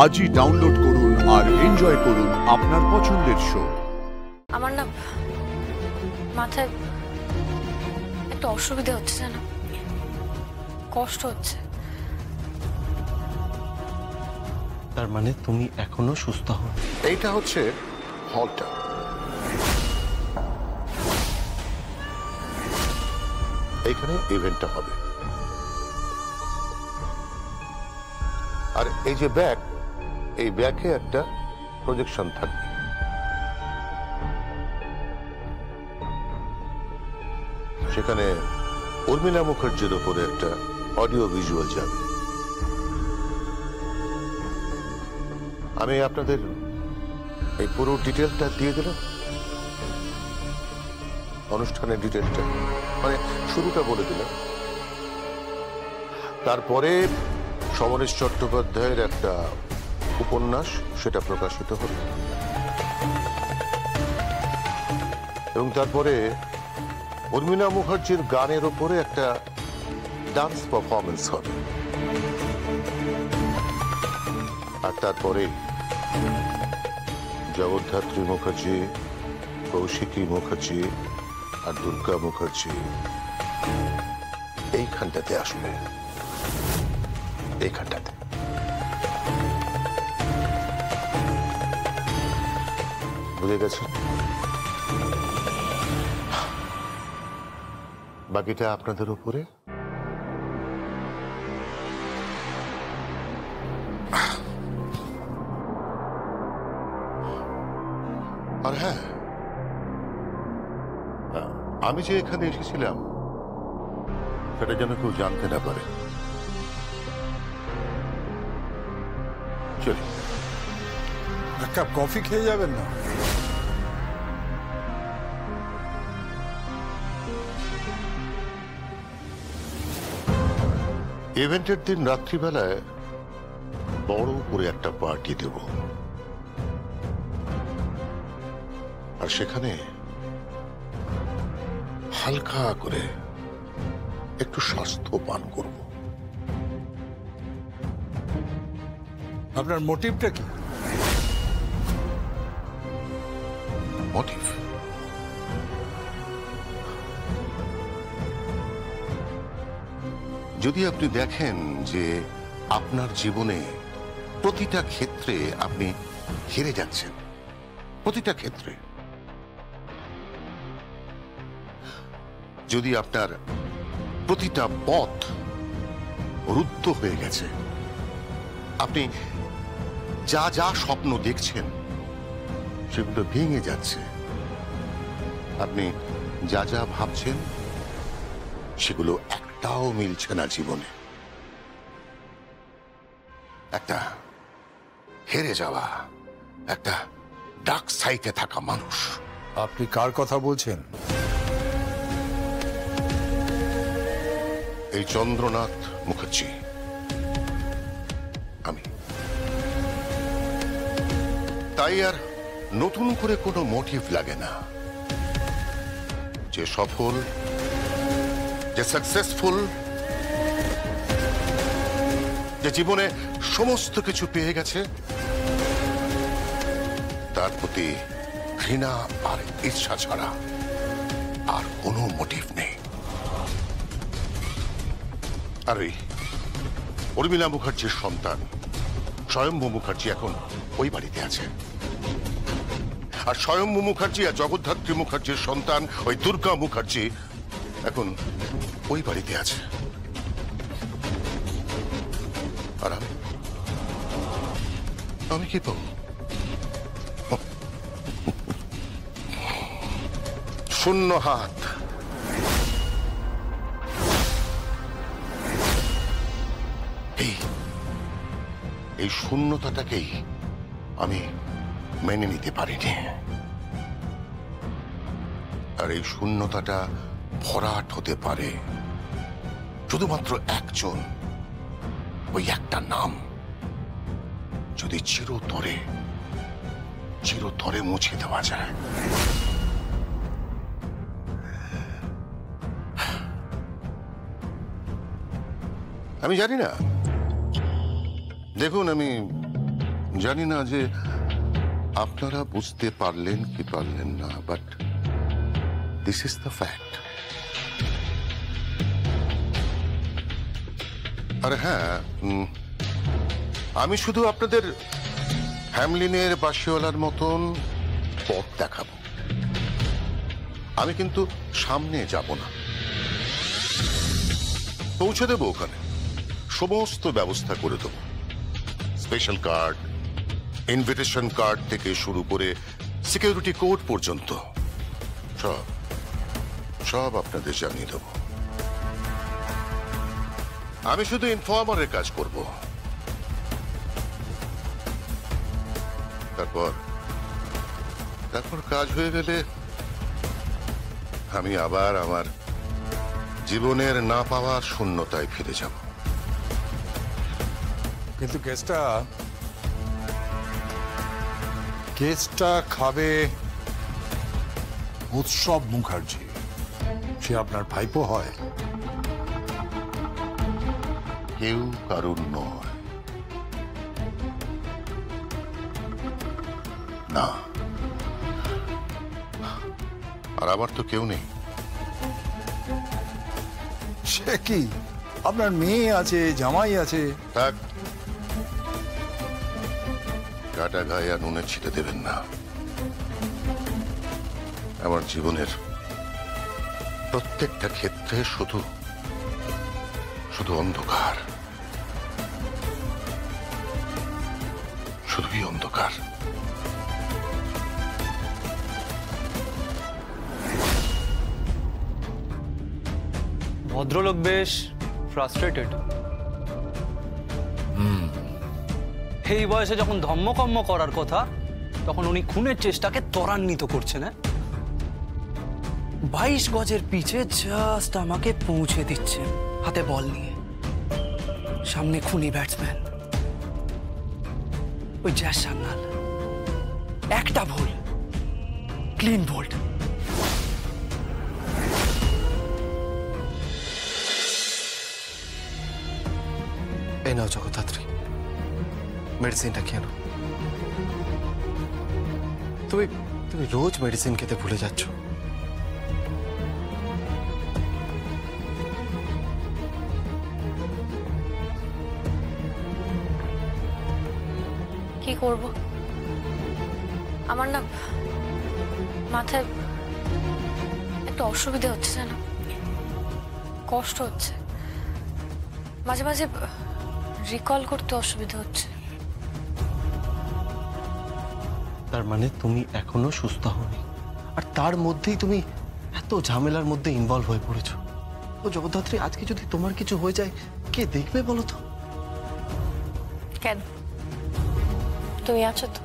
আজই ডাউনলোড করুন আর এনজয় করুন আপনার পছন্দের শো। আমার না মাথায় একটা অসুবিধা হচ্ছে, জানো, কষ্ট হচ্ছে। তার মানে তুমি এখনো সুস্থ হও? এইটা হচ্ছে হলটা। এইখানে ইভেন্টটা হবে। আর এই যে ব্যাগ, এই ব্যাগে একটা প্রজেকশন থাকবে। সেখানে উর্মিলা মুখার্জির উপরে একটা অডিও ভিজুয়াল যাবে। আমি আপনাদের এই পুরো ডিটেলটা দিয়ে দিলাম, অনুষ্ঠানের ডিটেলটা, মানে শুরুটা বলে দিলাম। তারপরে সমরেশ চট্টোপাধ্যায়ের একটা উপন্যাস, সেটা প্রকাশিত হল, এবং তারপরে উর্মিলা মুখার্জির গানের উপরে একটা ডান্স পারফরমেন্স হবে। আর তারপরে জগদ্ধাত্রী মুখার্জি, কৌশিকী মুখার্জি আর দুর্গা মুখার্জি এইখানটাতে আসবে, এইখানটাতে। বুঝে গেছেন? বাকিটা আপনাদের উপরে। আর হ্যাঁ, আমি যে এখানে এসেছিলাম সেটা যেন কেউ জানতে না পারে। চলি। এক কাপ কফি খেয়ে যাবেন না? ইভেন্টের দিন রাত্রিবেলায় বড় করে একটা পার্টি দেব, আর সেখানে হালকা করে একটু স্বাস্থ্য পান করব। আপনার মোটিভটা কি? মোটিভ? যদি আপনি দেখেন যে আপনার জীবনে প্রতিটা ক্ষেত্রে আপনি হেরে যাচ্ছেন, প্রতিটা ক্ষেত্রে, যদি আপনার প্রতিটা পথ রুদ্ধ হয়ে গেছে, আপনি যা যা স্বপ্ন দেখছেন সেগুলো ভেঙে যাচ্ছে, আপনি যা যা ভাবছেন সেগুলো একটাও মিলছে না জীবনে, একটা হেরে যাওয়া, একটা ডার্ক সাইডে থাকা মানুষ। আপনি কার কথা বলছেন? এই চন্দ্রনাথ মুখার্জি, আমি। তাই আর নতুন করে কোনো মোটিভ লাগে না। যে সফল, যে সাকসেসফুল, যে জীবনে সমস্ত কিছু পেয়ে গেছে, তার প্রতি ঘৃণা আর ইচ্ছা ছাড়া আর কোনো মোটিভ নেই। আর ওই উর্মিলা মুখার্জির সন্তান স্বয়ম্ভু মুখার্জি এখন ওই বাড়িতে আছে, আর স্বয়ম্ভু মুখার্জি আর জগদ্ধাত্রী মুখার্জির সন্তান ওই দুর্গা মুখার্জি এখন ওই বাড়িতে আছে। আর আমি কি পাবো? শূন্য হাত। এই শূন্যতাটাকেই আমি মেনে নিতে পারিনি। আর এই শূন্যতাটা ভরাট হতে পারে শুধুমাত্র একজন, ওই একটা নাম যদি চিরতরে চিরতরে মুছে দেওয়া যায়। আমি জানি না, দেখুন আমি জানি না যে আপনারা বুঝতে পারলেন কি পারলেন না, but this is the fact. আর হ্যাঁ, আমি শুধু আপনাদের হ্যামলিনের বাসিওয়ালার মতন পথ দেখাবো, আমি কিন্তু সামনে যাব না। পৌঁছে দেবো ওখানে, সমস্ত ব্যবস্থা করে দেবো। স্পেশাল কার্ড, ইনভিটেশন কার্ড থেকে শুরু করে সিকিউরিটি কোড পর্যন্ত সব সব আপনাদের জানিয়ে দেবো। আমি শুধু ইনফর্মারের কাজ করব। তারপর কাজ হয়ে গেলে আমি আবার আমার জীবনের না পাওয়ার শূন্যতায় ফিরে যাব। কিন্তু কেসটা খাবে উৎসব মুখার্জি। সে আপনার ভাইপো হয়। কেউ কারুর নয়, না। আর আমার তো কেউ নেই। সে কি, আপনার মেয়ে আছে, জামাই আছে। থাক, কাটা গায়ে আর নুনে ছিটে দেবেন না। আমার জীবনের প্রত্যেকটা ক্ষেত্রে শুধু শুধু অন্ধকার, শুধুই অন্ধকার। ভদ্রলোক বেশ ফ্রাস্ট্রেটেড। এই বয়সে যখন ধম্মকম্ম করার কথা, তখন উনি খুনের চেষ্টাকে ত্বরান্বিত করছেন। 22 গজের পিছে জাস্ট আমাকে পৌঁছে দিচ্ছেন হাতে বল নিয়ে। সামনে খুনি ব্যাটসম্যান ওই জ্যাস সান্যাল। একটা ভুল, ক্লিন বোল্ড। এই নাও জগদ্ধাত্রী, মেডিসিনটা খেয়ে নাও। তুমি তুমি রোজ মেডিসিন খেতে ভুলে যাচ্ছ। কি করব? আমার না মাথায় একটু অসুবিধা হচ্ছে, জানো, কষ্ট হচ্ছে, মাঝে মাঝে রিকল করতে অসুবিধা হচ্ছে। তার মানে তুমি এখনো সুস্থ হওনি, আর তার মধ্যেই তুমি এত ঝামেলার মধ্যে ইনভলভ হয়ে পড়েছো। ও জগদ্ধাত্রী, আজকে যদি তোমার কিছু হয়ে যায়, কে দেখবে বলো তো? কেন, তুমি আছো তো?